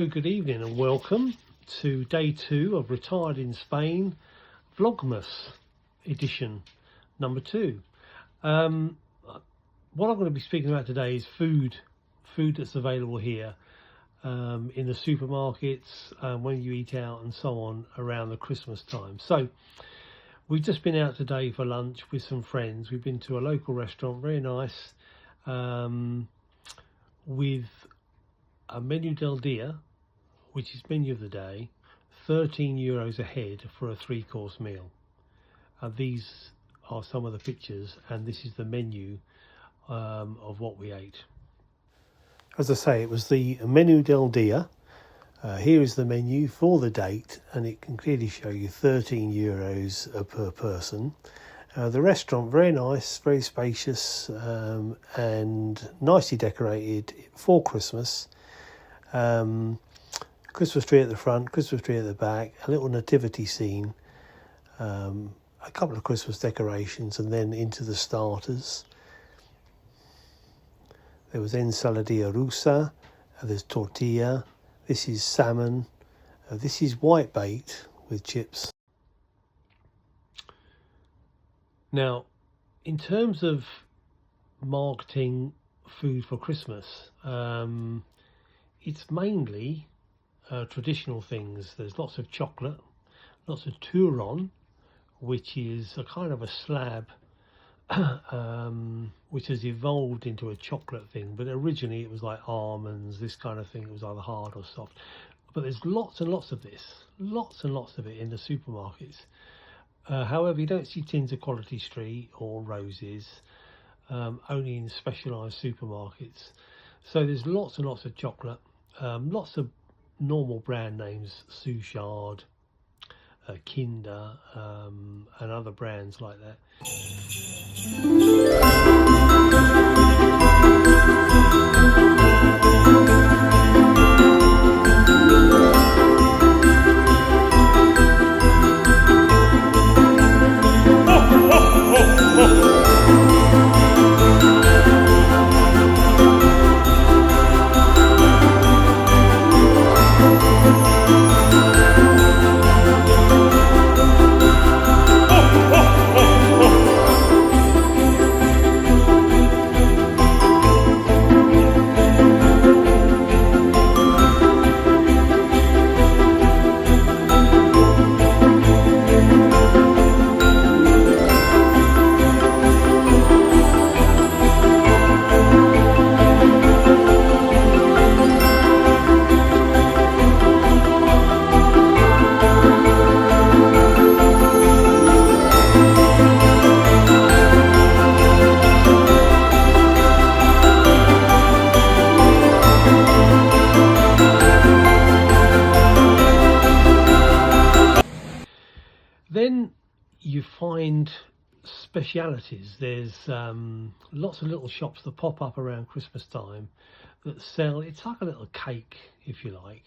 good evening and welcome to day 2 of Retired in Spain Vlogmas edition number 2. What I'm going to be speaking about today is food that's available here in the supermarkets, when you eat out and so on around the Christmas time. So we've just been out today for lunch with some friends. We've been to a local restaurant, very nice, with a menu del dia, which is menu of the day, €13 a head for a 3-course meal. These are some of the pictures, and this is the menu of what we ate. As I say, it was the menu del dia. Here is the menu for the date, and it can clearly show you €13 per person. The restaurant, very nice, very spacious, and nicely decorated for Christmas. Christmas tree at the front, Christmas tree at the back, a little nativity scene, a couple of Christmas decorations, and then into the starters. There was ensaladilla rusa, there's tortilla, this is salmon, this is whitebait with chips. Now, in terms of marketing food for Christmas, it's mainly traditional things. There's lots of chocolate, lots of turon, which is a kind of a slab which has evolved into a chocolate thing, but originally it was like almonds, this kind of thing. It was either hard or soft. But there's lots and lots of this, lots and lots of it in the supermarkets. However, you don't see tins of Quality Street or Roses, only in specialised supermarkets. So there's lots and lots of chocolate, lots of normal brand names, Suchard, Kinder, and other brands like that. Then you find specialities. There's lots of little shops that pop up around Christmas time that sell, it's like a little cake, if you like,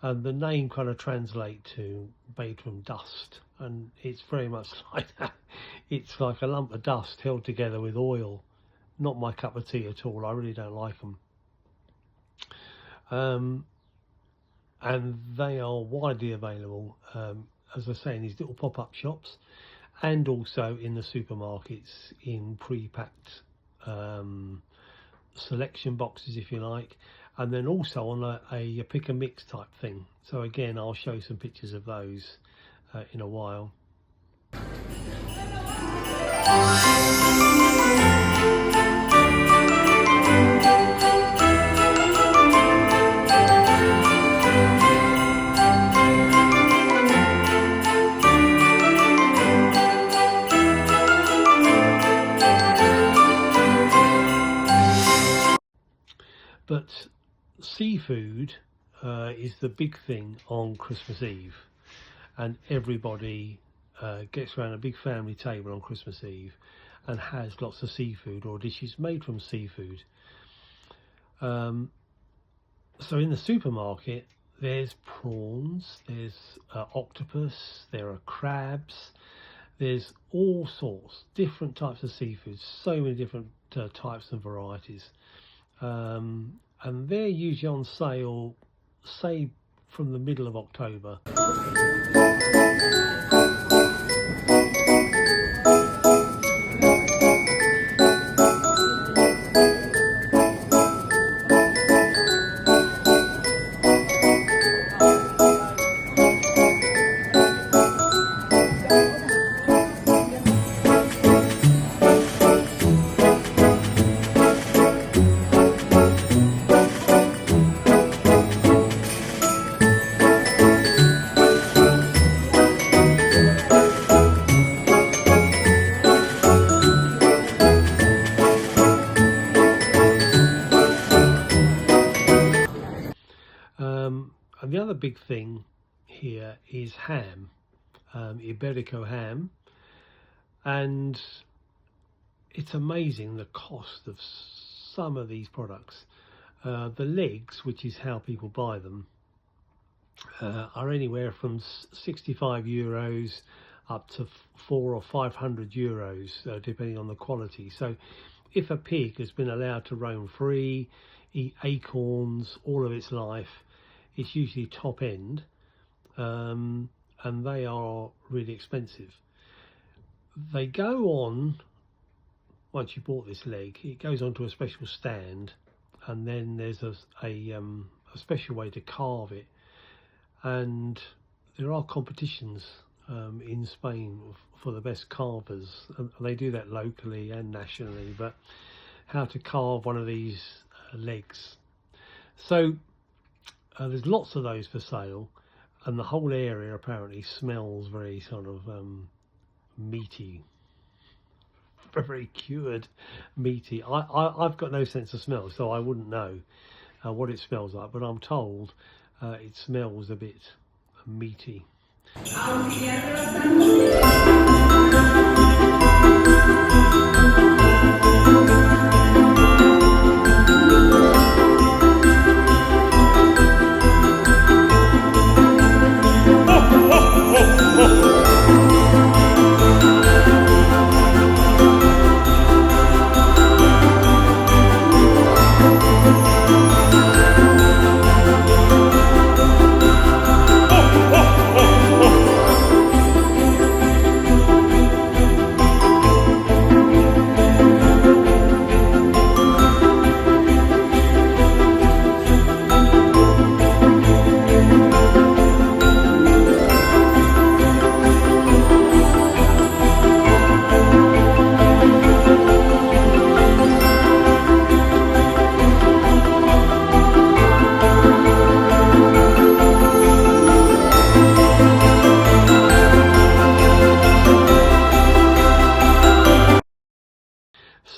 and the name kind of translates to made from dust, and it's very much like that. It's like a lump of dust held together with oil. Not my cup of tea at all. I really don't like them. And they are widely available, as I say, in these little pop-up shops, and also in the supermarkets in pre-packed selection boxes, if you like, and then also on a pick and mix type thing. So again, I'll show some pictures of those in a while. But seafood is the big thing on Christmas Eve, and everybody gets around a big family table on Christmas Eve and has lots of seafood or dishes made from seafood. So in the supermarket, there's prawns, there's octopus, there are crabs, there's all sorts, different types of seafood, so many different types and varieties. And they're usually on sale say from the middle of October. And the other big thing here is ham, Iberico ham, and it's amazing the cost of some of these products. The legs, which is how people buy them, are anywhere from 65 euros up to 400 or 500 euros, depending on the quality. So if a pig has been allowed to roam free, eat acorns all of its life, it's usually top end, and they are really expensive. They go on, once you bought this leg, it goes onto a special stand, and then there's a special way to carve it, and there are competitions in Spain for the best carvers, and they do that locally and nationally, but how to carve one of these legs. So there's lots of those for sale, and the whole area apparently smells very sort of meaty, very cured, meaty. I've got no sense of smell, so I wouldn't know what it smells like, but I'm told it smells a bit meaty.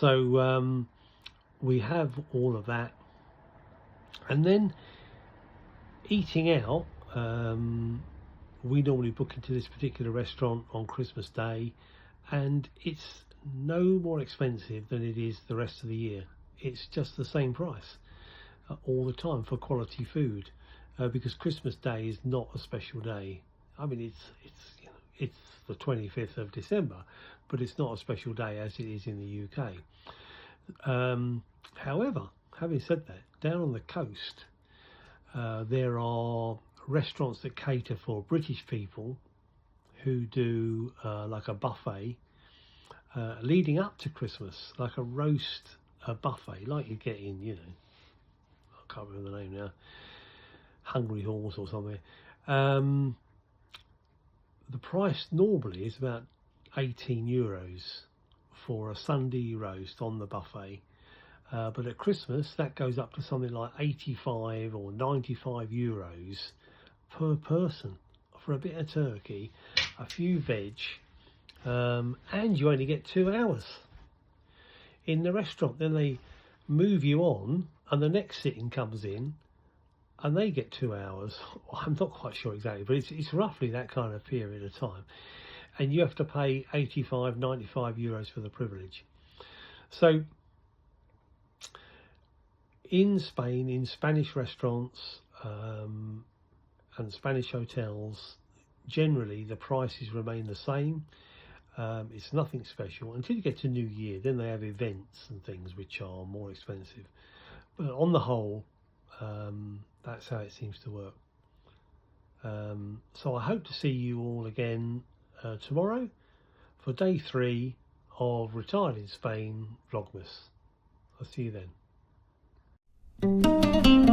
So we have all of that, and then eating out, we normally book into this particular restaurant on Christmas Day, and it's no more expensive than it is the rest of the year. It's just the same price all the time for quality food, because Christmas Day is not a special day. I mean, it's the 25th of December, but it's not a special day as it is in the UK. However, having said that, down on the coast there are restaurants that cater for British people who do like a buffet leading up to Christmas, like a roast buffet, like you get in, you know, I can't remember the name now, Hungry Horse or something. The price normally is about 18 euros for a Sunday roast on the buffet, but at Christmas that goes up to something like 85 or 95 euros per person for a bit of turkey, a few veg, and you only get 2 hours in the restaurant. Then they move you on and the next sitting comes in and they get 2 hours. I'm not quite sure exactly, but it's roughly that kind of period of time, and you have to pay 85, 95 euros for the privilege. So in Spain, in Spanish restaurants and Spanish hotels, generally the prices remain the same. It's nothing special until you get to New Year. Then they have events and things which are more expensive, but on the whole That's how it seems to work. So I hope to see you all again tomorrow for day 3 of Retired in Spain Vlogmas. I'll see you then.